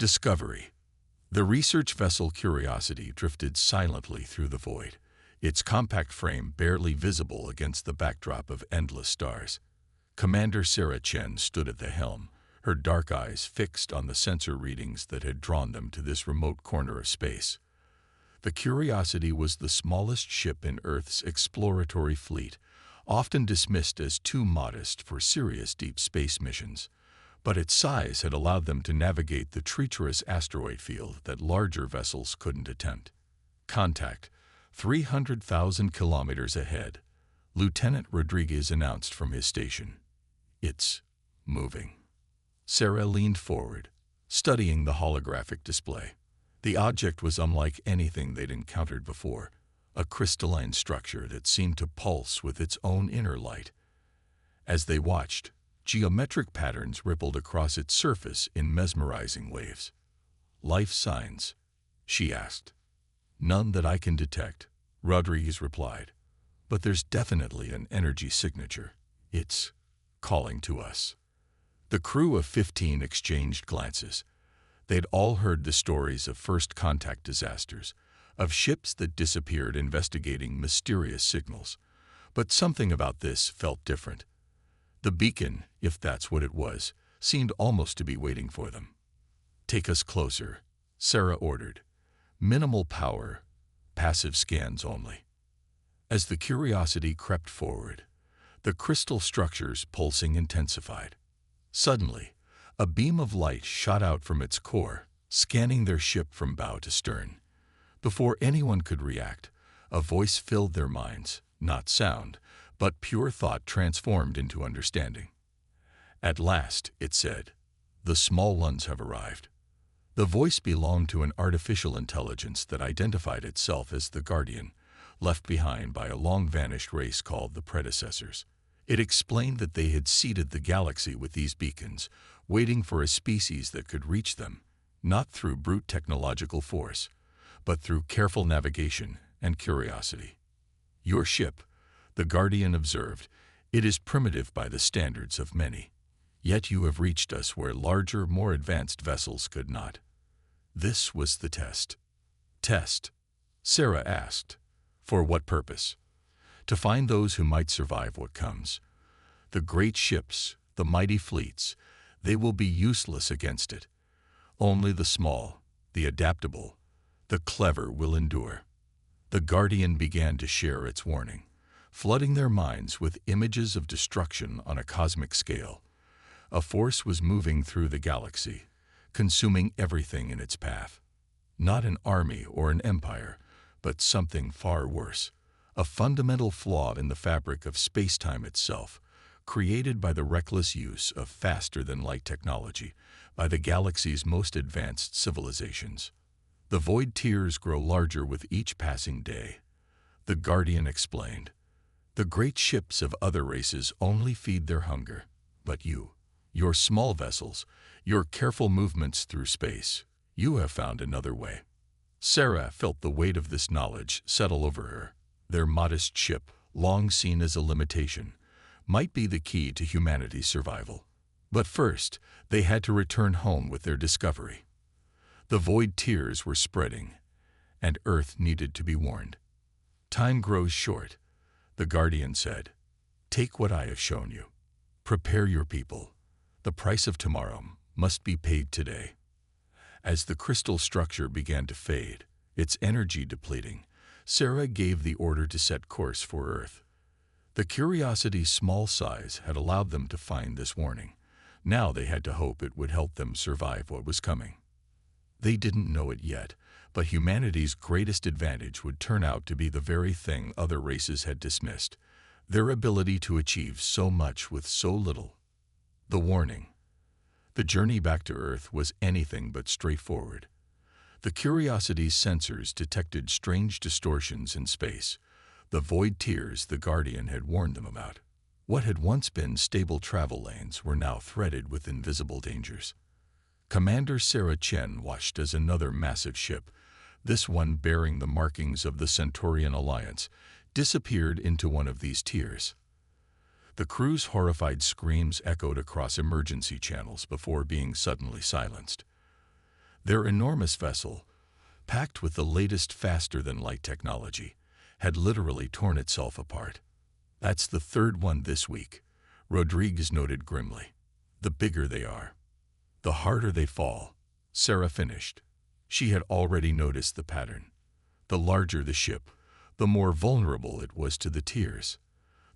Discovery. The research vessel Curiosity drifted silently through the void, its compact frame barely visible against the backdrop of endless stars. Commander Sarah Chen stood at the helm, her dark eyes fixed on the sensor readings that had drawn them to this remote corner of space. The Curiosity was the smallest ship in Earth's exploratory fleet, often dismissed as too modest for serious deep space missions. But its size had allowed them to navigate the treacherous asteroid field that larger vessels couldn't attempt. Contact, 300,000 kilometers ahead, Lieutenant Rodriguez announced from his station. It's moving. Sarah leaned forward, studying the holographic display. The object was unlike anything they'd encountered before, a crystalline structure that seemed to pulse with its own inner light. As they watched, geometric patterns rippled across its surface in mesmerizing waves. "Life signs?" she asked. "None that I can detect," Rodriguez replied. "But there's definitely an energy signature. It's calling to us." The crew of 15 exchanged glances. They'd all heard the stories of first contact disasters, of ships that disappeared investigating mysterious signals. But something about this felt different. The beacon, if that's what it was, seemed almost to be waiting for them. "Take us closer," Sarah ordered. "Minimal power, passive scans only." As the Curiosity crept forward, the crystal structure's pulsing intensified. Suddenly, a beam of light shot out from its core, scanning their ship from bow to stern. Before anyone could react, a voice filled their minds, not sound, but pure thought transformed into understanding. "At last," it said, "the small ones have arrived." The voice belonged to an artificial intelligence that identified itself as the Guardian, left behind by a long-vanished race called the Predecessors. It explained that they had seeded the galaxy with these beacons, waiting for a species that could reach them, not through brute technological force, but through careful navigation and curiosity. "Your ship," the Guardian observed, "it is primitive by the standards of many. Yet you have reached us where larger, more advanced vessels could not." This was the test. "Test?" Sarah asked. "For what purpose?" "To find those who might survive what comes. The great ships, the mighty fleets, they will be useless against it. Only the small, the adaptable, the clever will endure." The Guardian began to share its warning, flooding their minds with images of destruction on a cosmic scale. A force was moving through the galaxy, consuming everything in its path. Not an army or an empire, but something far worse, a fundamental flaw in the fabric of space-time itself, created by the reckless use of faster-than-light technology by the galaxy's most advanced civilizations. "The void tiers grow larger with each passing day," the Guardian explained. "The great ships of other races only feed their hunger. But you, your small vessels, your careful movements through space, you have found another way." Sarah felt the weight of this knowledge settle over her. Their modest ship, long seen as a limitation, might be the key to humanity's survival. But first, they had to return home with their discovery. The void tiers were spreading, and Earth needed to be warned. "Time grows short," the Guardian said. "Take what I have shown you. Prepare your people. The price of tomorrow must be paid today." As the crystal structure began to fade, its energy depleting, Sarah gave the order to set course for Earth. The Curiosity's small size had allowed them to find this warning. Now they had to hope it would help them survive what was coming. They didn't know it yet, but humanity's greatest advantage would turn out to be the very thing other races had dismissed: their ability to achieve so much with so little. The warning. The journey back to Earth was anything but straightforward. The Curiosity's sensors detected strange distortions in space, the void tiers the Guardian had warned them about. What had once been stable travel lanes were now threaded with invisible dangers. Commander Sarah Chen watched as another massive ship, this one bearing the markings of the Centaurian Alliance, disappeared into one of these tiers. The crew's horrified screams echoed across emergency channels before being suddenly silenced. Their enormous vessel, packed with the latest faster-than-light technology, had literally torn itself apart. "That's the third one this week," Rodriguez noted grimly. "The bigger they are, the harder they fall," Sarah finished. She had already noticed the pattern. The larger the ship, the more vulnerable it was to the tears.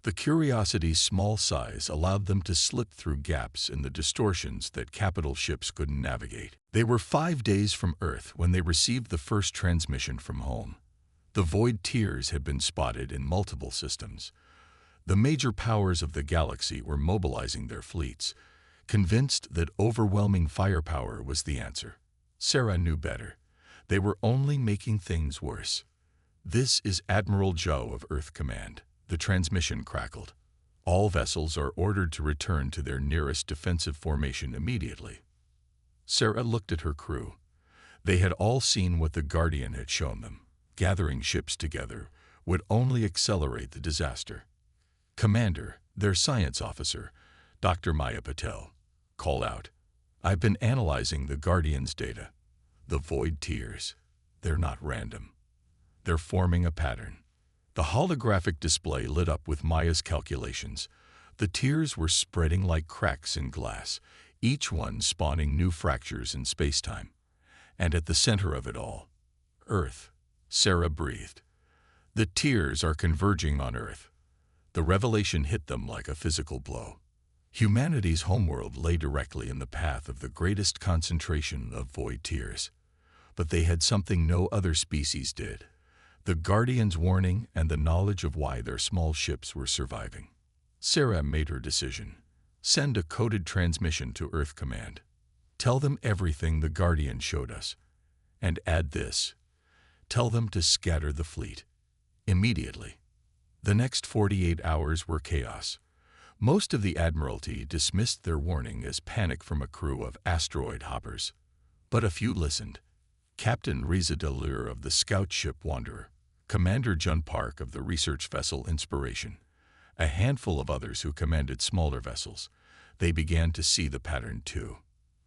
The Curiosity's small size allowed them to slip through gaps in the distortions that capital ships couldn't navigate. They were 5 days from Earth when they received the first transmission from home. The void tears had been spotted in multiple systems. The major powers of the galaxy were mobilizing their fleets, convinced that overwhelming firepower was the answer. Sarah knew better. They were only making things worse. "This is Admiral Joe of Earth Command," the transmission crackled. "All vessels are ordered to return to their nearest defensive formation immediately." Sarah looked at her crew. They had all seen what the Guardian had shown them. Gathering ships together would only accelerate the disaster. "Commander," their science officer, Dr. Maya Patel, called out, "I've been analyzing the Guardian's data. The void tears. They're not random. They're forming a pattern." The holographic display lit up with Maya's calculations. The tears were spreading like cracks in glass, each one spawning new fractures in space-time. And at the center of it all, Earth. Sarah breathed. "The tears are converging on Earth." The revelation hit them like a physical blow. Humanity's homeworld lay directly in the path of the greatest concentration of void tears. But they had something no other species did: the Guardian's warning and the knowledge of why their small ships were surviving. Sarah made her decision. Send a coded transmission to Earth Command. Tell them everything the Guardian showed us. And add this: tell them to scatter the fleet. Immediately. The next 48 hours were chaos. Most of the Admiralty dismissed their warning as panic from a crew of asteroid hoppers. But a few listened. Captain Riza Delure of the scout ship Wanderer, Commander Jun Park of the research vessel Inspiration, a handful of others who commanded smaller vessels. They began to see the pattern too.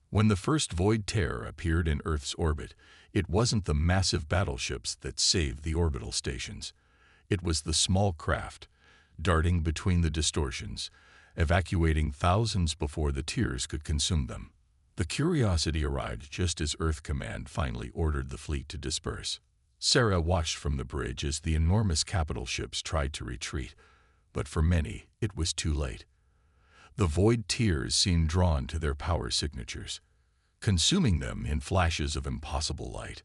When the first void tear appeared in Earth's orbit, it wasn't the massive battleships that saved the orbital stations. It was the small craft, darting between the distortions, evacuating thousands before the tears could consume them. The Curiosity arrived just as Earth Command finally ordered the fleet to disperse. Sarah watched from the bridge as the enormous capital ships tried to retreat, but for many, it was too late. The void tears seemed drawn to their power signatures, consuming them in flashes of impossible light.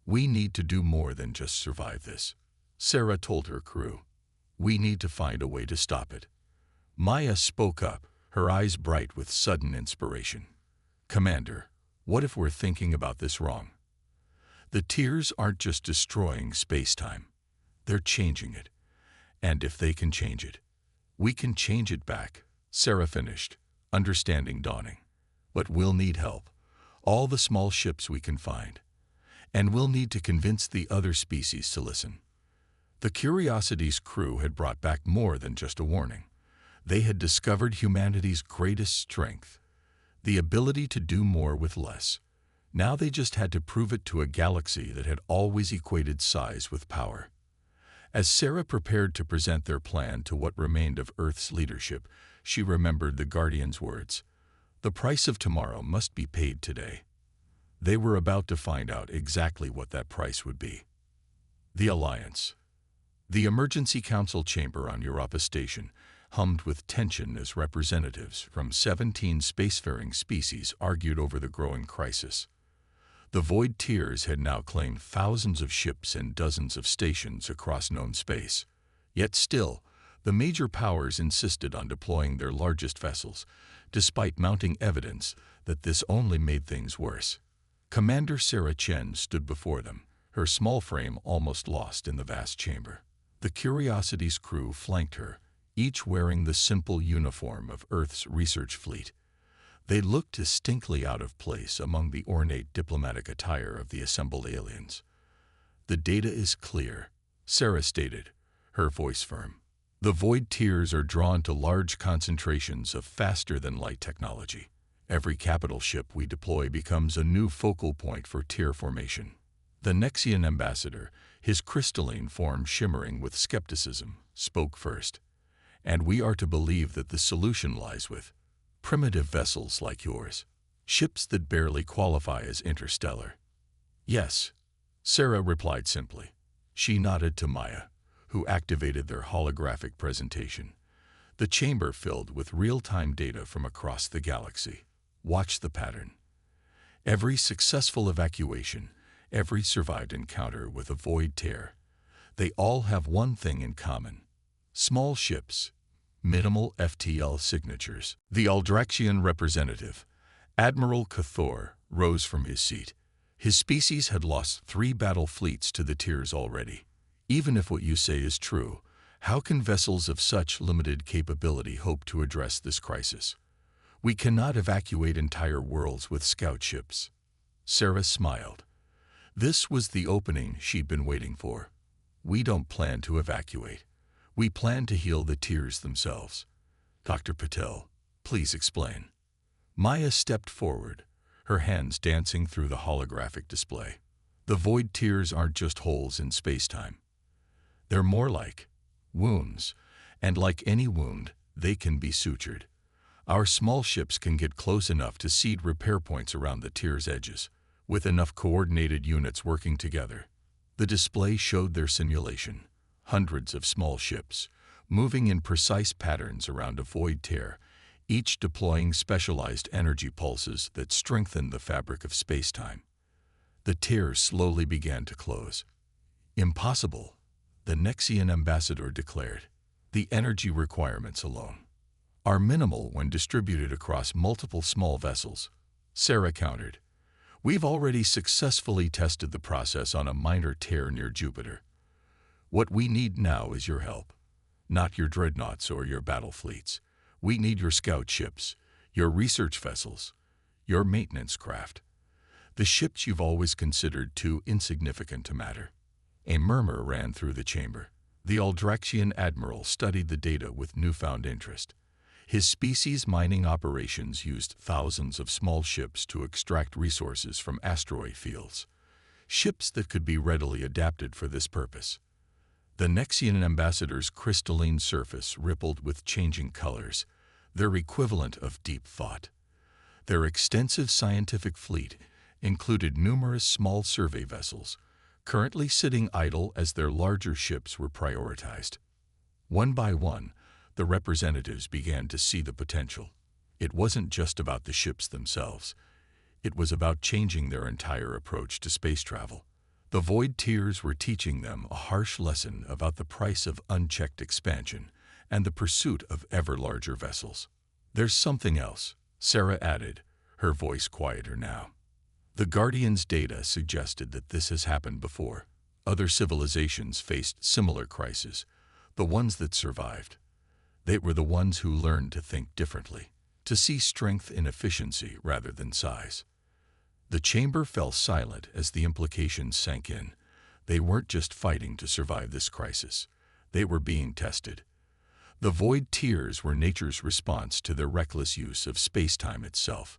"We need to do more than just survive this," Sarah told her crew. "We need to find a way to stop it." Maya spoke up, her eyes bright with sudden inspiration. "Commander, what if we're thinking about this wrong? The tears aren't just destroying space-time. They're changing it. And if they can change it, we can change it back," Sarah finished, understanding dawning. "But we'll need help, all the small ships we can find. And we'll need to convince the other species to listen." The Curiosity's crew had brought back more than just a warning. They had discovered humanity's greatest strength: the ability to do more with less. Now they just had to prove it to a galaxy that had always equated size with power. As Sarah prepared to present their plan to what remained of Earth's leadership, she remembered the Guardian's words: "The price of tomorrow must be paid today." They were about to find out exactly what that price would be. The Alliance. The Emergency Council chamber on Europa Station hummed with tension as representatives from 17 spacefaring species argued over the growing crisis. The void tears had now claimed thousands of ships and dozens of stations across known space. Yet still, the major powers insisted on deploying their largest vessels, despite mounting evidence that this only made things worse. Commander Sarah Chen stood before them, her small frame almost lost in the vast chamber. The Curiosity's crew flanked her, each wearing the simple uniform of Earth's research fleet. They looked distinctly out of place among the ornate diplomatic attire of the assembled aliens. "The data is clear," Sarah stated, her voice firm. "The void tears are drawn to large concentrations of faster-than-light technology. Every capital ship we deploy becomes a new focal point for tier formation. The Nexian ambassador, his crystalline form shimmering with skepticism, spoke first. And we are to believe that the solution lies with primitive vessels like yours, ships that barely qualify as interstellar. Yes, Sarah replied simply. She nodded to Maya, who activated their holographic presentation. The chamber filled with real-time data from across the galaxy. Watch the pattern. Every successful evacuation, every survived encounter with a void tear, they all have one thing in common. Small ships, minimal FTL signatures. The Aldraxian representative, Admiral Cathor, rose from his seat. His species had lost 3 battle fleets to the tiers already. Even if what you say is true, how can vessels of such limited capability hope to address this crisis? We cannot evacuate entire worlds with scout ships. Sarah smiled. This was the opening she'd been waiting for. We don't plan to evacuate. We plan to heal the tiers themselves. Dr. Patel, please explain. Maya stepped forward, her hands dancing through the holographic display. The void tiers aren't just holes in space-time. They're more like wounds, and like any wound, they can be sutured. Our small ships can get close enough to seed repair points around the tier's edges, with enough coordinated units working together. The display showed their simulation. Hundreds of small ships, moving in precise patterns around a void tear, each deploying specialized energy pulses that strengthened the fabric of space-time. The tear slowly began to close. Impossible, the Nexian ambassador declared. The energy requirements alone are minimal when distributed across multiple small vessels. Sarah countered. We've already successfully tested the process on a minor tear near Jupiter. What we need now is your help, not your dreadnoughts or your battle fleets. We need your scout ships, your research vessels, your maintenance craft. The ships you've always considered too insignificant to matter. A murmur ran through the chamber. The Aldraxian admiral studied the data with newfound interest. His species' mining operations used thousands of small ships to extract resources from asteroid fields, ships that could be readily adapted for this purpose. The Nexian ambassador's crystalline surface rippled with changing colors, their equivalent of deep thought. Their extensive scientific fleet included numerous small survey vessels, currently sitting idle as their larger ships were prioritized. One by one, the representatives began to see the potential. It wasn't just about the ships themselves. It was about changing their entire approach to space travel. The void tiers were teaching them a harsh lesson about the price of unchecked expansion and the pursuit of ever larger vessels. There's something else, Sarah added, her voice quieter now. The Guardian's data suggested that this has happened before. Other civilizations faced similar crises, the ones that survived. They were the ones who learned to think differently, to see strength in efficiency rather than size. The chamber fell silent as the implications sank in. They weren't just fighting to survive this crisis. They were being tested. The void tiers were nature's response to their reckless use of space-time itself.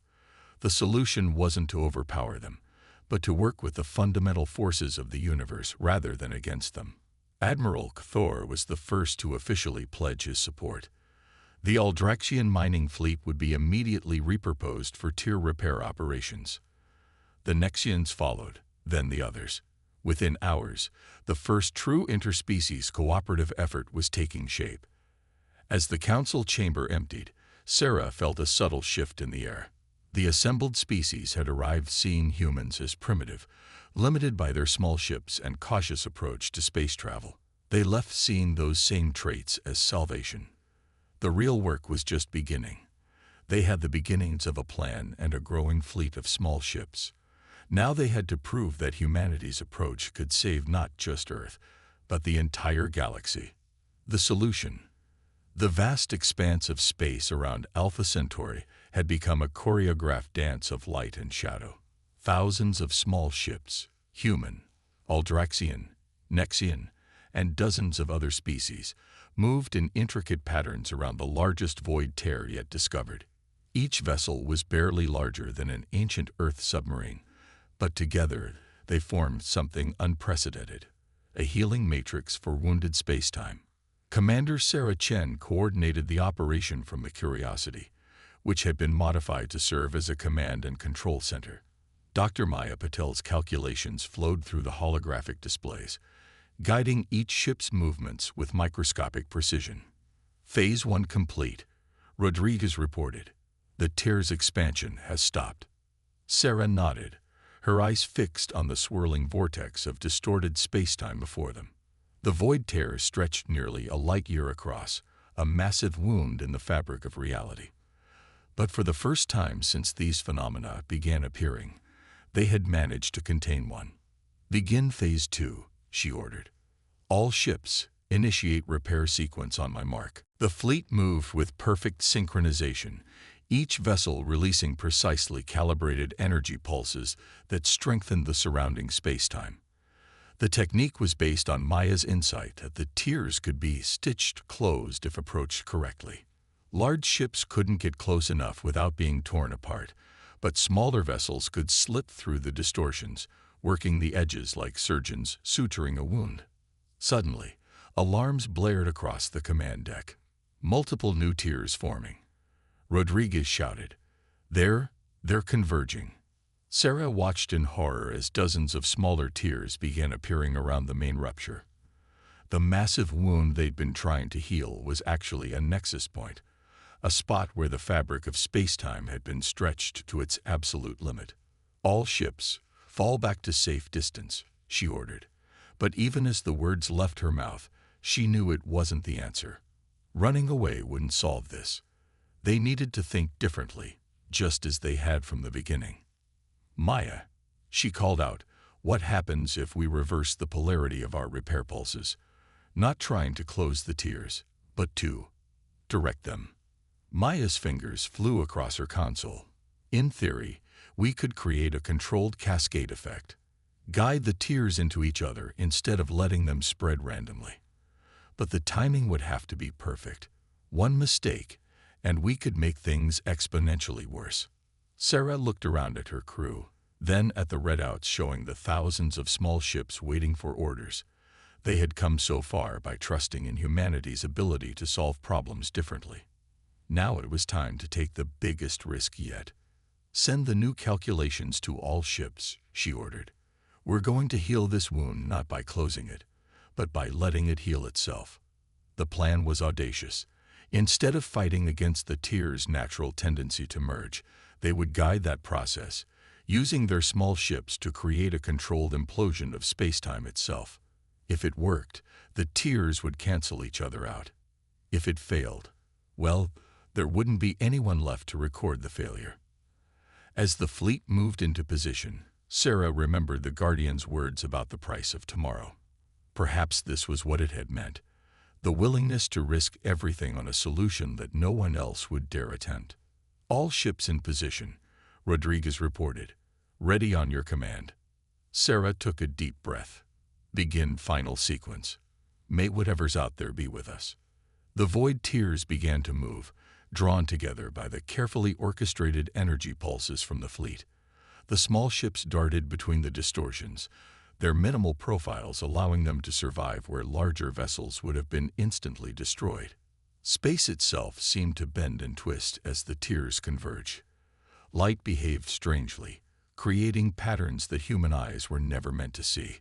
The solution wasn't to overpower them, but to work with the fundamental forces of the universe rather than against them. Admiral Cathor was the first to officially pledge his support. The Aldraxian mining fleet would be immediately repurposed for tier repair operations. The Nexians followed, then the others. Within hours, the first true interspecies cooperative effort was taking shape. As the council chamber emptied, Sarah felt a subtle shift in the air. The assembled species had arrived seeing humans as primitive, limited by their small ships and cautious approach to space travel. They left seeing those same traits as salvation. The real work was just beginning. They had the beginnings of a plan and a growing fleet of small ships. Now they had to prove that humanity's approach could save not just Earth, but the entire galaxy. The solution. The vast expanse of space around Alpha Centauri had become a choreographed dance of light and shadow. Thousands of small ships, human, Aldraxian, Nexian, and dozens of other species, moved in intricate patterns around the largest void tear yet discovered. Each vessel was barely larger than an ancient Earth submarine, but together they formed something unprecedented, a healing matrix for wounded spacetime. Commander Sarah Chen coordinated the operation from the Curiosity, which had been modified to serve as a command and control center. Dr. Maya Patel's calculations flowed through the holographic displays, guiding each ship's movements with microscopic precision. Phase 1 complete, Rodriguez reported. The tear's expansion has stopped. Sarah nodded, her eyes fixed on the swirling vortex of distorted spacetime before them. The void tear stretched nearly a light-year across, a massive wound in the fabric of reality. But for the first time since these phenomena began appearing, they had managed to contain one. "Begin Phase 2, she ordered. "All ships, initiate repair sequence on my mark." The fleet moved with perfect synchronization, each vessel releasing precisely calibrated energy pulses that strengthened the surrounding spacetime. The technique was based on Maya's insight that the tears could be stitched closed if approached correctly. Large ships couldn't get close enough without being torn apart, but smaller vessels could slip through the distortions, working the edges like surgeons suturing a wound. Suddenly, alarms blared across the command deck. Multiple new tiers forming. Rodriguez shouted, They're converging." Sarah watched in horror as dozens of smaller tiers began appearing around the main rupture. The massive wound they'd been trying to heal was actually a nexus point, a spot where the fabric of spacetime had been stretched to its absolute limit. "All ships, fall back to safe distance," she ordered. But even as the words left her mouth, she knew it wasn't the answer. Running away wouldn't solve this. They needed to think differently, just as they had from the beginning. "Maya," she called out, "what happens if we reverse the polarity of our repair pulses? Not trying to close the tiers, but to direct them." Maya's fingers flew across her console. "In theory, we could create a controlled cascade effect. Guide the tiers into each other instead of letting them spread randomly. But the timing would have to be perfect. One mistake, and we could make things exponentially worse." Sarah looked around at her crew, then at the readouts showing the thousands of small ships waiting for orders. They had come so far by trusting in humanity's ability to solve problems differently. Now it was time to take the biggest risk yet. "Send the new calculations to all ships," she ordered. "We're going to heal this wound not by closing it, but by letting it heal itself." The plan was audacious. Instead of fighting against the tier's natural tendency to merge, they would guide that process, using their small ships to create a controlled implosion of spacetime itself. If it worked, the tiers would cancel each other out. If it failed, well, there wouldn't be anyone left to record the failure. As the fleet moved into position, Sarah remembered the Guardian's words about the price of tomorrow. Perhaps this was what it had meant, the willingness to risk everything on a solution that no one else would dare attempt. "All ships in position," Rodriguez reported. "Ready on your command." Sarah took a deep breath. "Begin final sequence. May whatever's out there be with us." The void tiers began to move, drawn together by the carefully orchestrated energy pulses from the fleet. The small ships darted between the distortions, their minimal profiles allowing them to survive where larger vessels would have been instantly destroyed. Space itself seemed to bend and twist as the tiers converged. Light behaved strangely, creating patterns that human eyes were never meant to see.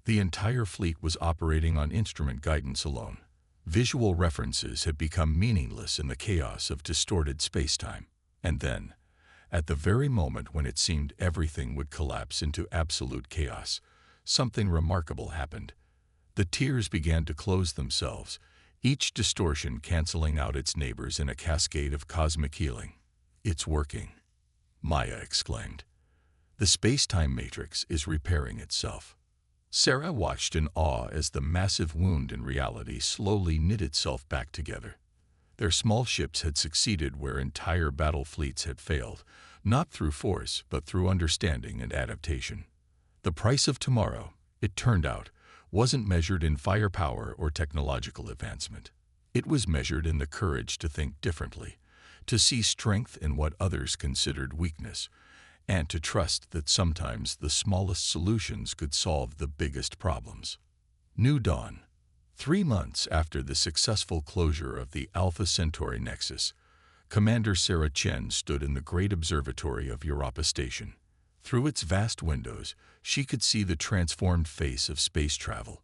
The entire fleet was operating on instrument guidance alone. Visual references had become meaningless in the chaos of distorted spacetime. And then, at the very moment when it seemed everything would collapse into absolute chaos, something remarkable happened. The tiers began to close themselves, each distortion canceling out its neighbors in a cascade of cosmic healing. "It's working," Maya exclaimed. "The space-time matrix is repairing itself." Sarah watched in awe as the massive wound in reality slowly knit itself back together. Their small ships had succeeded where entire battle fleets had failed, not through force, but through understanding and adaptation. The price of tomorrow, it turned out, wasn't measured in firepower or technological advancement. It was measured in the courage to think differently, to see strength in what others considered weakness, and to trust that sometimes the smallest solutions could solve the biggest problems. New Dawn. 3 months after the successful closure of the Alpha Centauri Nexus, Commander Sarah Chen stood in the great observatory of Europa Station. Through its vast windows, she could see the transformed face of space travel.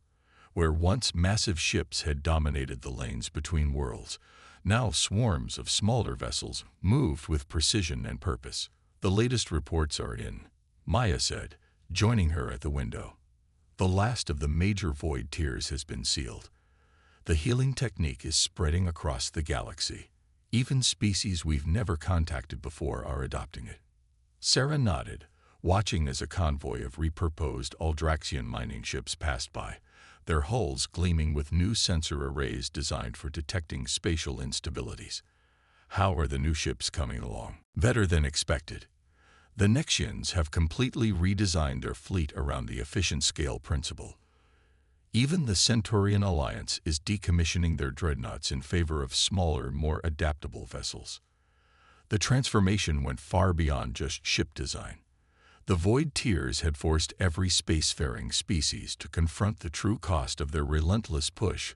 Where once massive ships had dominated the lanes between worlds, now swarms of smaller vessels moved with precision and purpose. "The latest reports are in," Maya said, joining her at the window. "The last of the major void tiers has been sealed. The healing technique is spreading across the galaxy. Even species we've never contacted before are adopting it." Sarah nodded, watching as a convoy of repurposed Aldraxian mining ships passed by, their hulls gleaming with new sensor arrays designed for detecting spatial instabilities. "How are the new ships coming along?" "Better than expected. The Nexians have completely redesigned their fleet around the efficient scale principle. Even the Centaurian Alliance is decommissioning their dreadnoughts in favor of smaller, more adaptable vessels. The transformation went far beyond just ship design. The void tiers had forced every spacefaring species to confront the true cost of their relentless push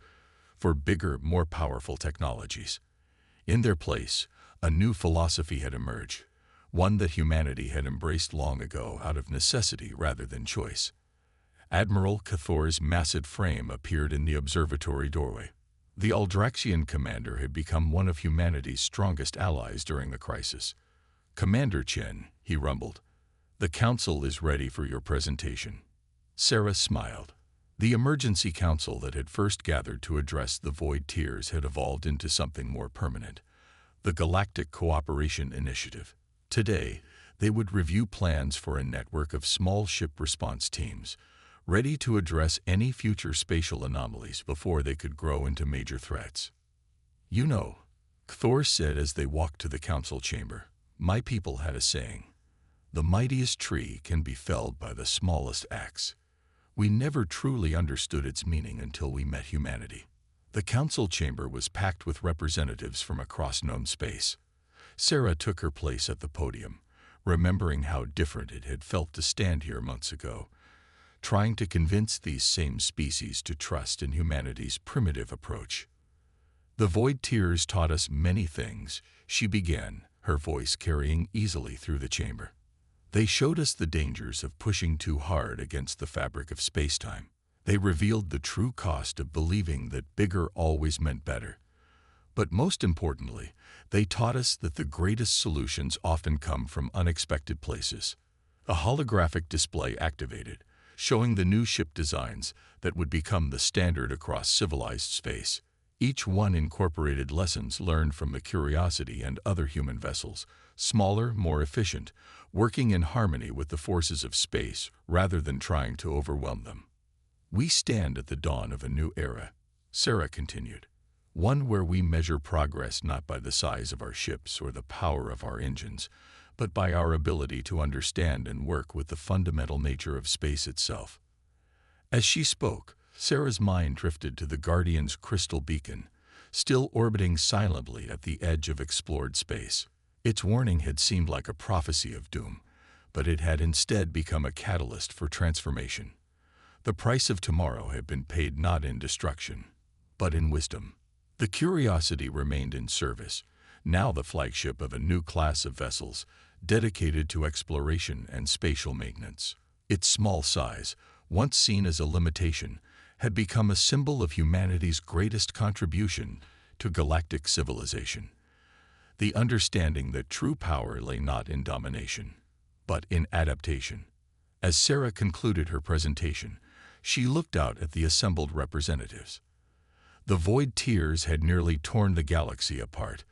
for bigger, more powerful technologies. In their place, a new philosophy had emerged, one that humanity had embraced long ago out of necessity rather than choice. Admiral Cathor's massive frame appeared in the observatory doorway. The Aldraxian commander had become one of humanity's strongest allies during the crisis. "Commander Chen," he rumbled, "the Council is ready for your presentation." Sarah smiled. The emergency council that had first gathered to address the void tiers had evolved into something more permanent, the Galactic Cooperation Initiative. Today, they would review plans for a network of small ship response teams, ready to address any future spatial anomalies before they could grow into major threats. "You know," Cathor said as they walked to the council chamber, "my people had a saying. The mightiest tree can be felled by the smallest axe. We never truly understood its meaning until we met humanity." The council chamber was packed with representatives from across known space. Sarah took her place at the podium, remembering how different it had felt to stand here months ago, trying to convince these same species to trust in humanity's primitive approach. "The void tiers taught us many things," she began, her voice carrying easily through the chamber. "They showed us the dangers of pushing too hard against the fabric of spacetime. They revealed the true cost of believing that bigger always meant better. But most importantly, they taught us that the greatest solutions often come from unexpected places." A holographic display activated, showing the new ship designs that would become the standard across civilized space. Each one incorporated lessons learned from the Curiosity and other human vessels, smaller, more efficient, working in harmony with the forces of space rather than trying to overwhelm them. "We stand at the dawn of a new era," Sarah continued. "One where we measure progress not by the size of our ships or the power of our engines, but by our ability to understand and work with the fundamental nature of space itself." As she spoke, Sarah's mind drifted to the Guardian's crystal beacon, still orbiting silently at the edge of explored space. Its warning had seemed like a prophecy of doom, but it had instead become a catalyst for transformation. The price of tomorrow had been paid not in destruction, but in wisdom. The Curiosity remained in service, now the flagship of a new class of vessels dedicated to exploration and spatial maintenance. Its small size, once seen as a limitation, had become a symbol of humanity's greatest contribution to galactic civilization. The understanding that true power lay not in domination, but in adaptation. As Sarah concluded her presentation, she looked out at the assembled representatives. The void tiers had nearly torn the galaxy apart,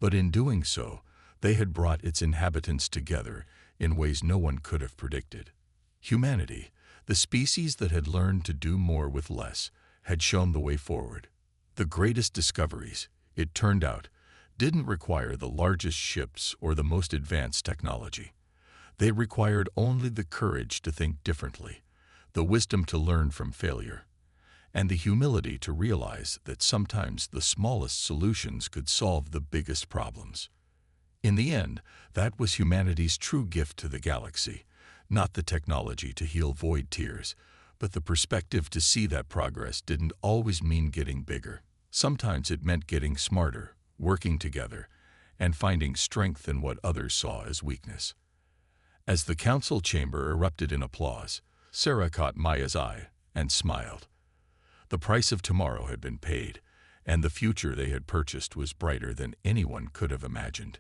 but in doing so, they had brought its inhabitants together in ways no one could have predicted. Humanity, the species that had learned to do more with less, had shown the way forward. The greatest discoveries, it turned out, didn't require the largest ships or the most advanced technology. They required only the courage to think differently, the wisdom to learn from failure, and the humility to realize that sometimes the smallest solutions could solve the biggest problems. In the end, that was humanity's true gift to the galaxy, not the technology to heal void tears, but the perspective to see that progress didn't always mean getting bigger. Sometimes it meant getting smarter, working together, and finding strength in what others saw as weakness. As the council chamber erupted in applause, Sarah caught Maya's eye and smiled. The price of tomorrow had been paid, and the future they had purchased was brighter than anyone could have imagined.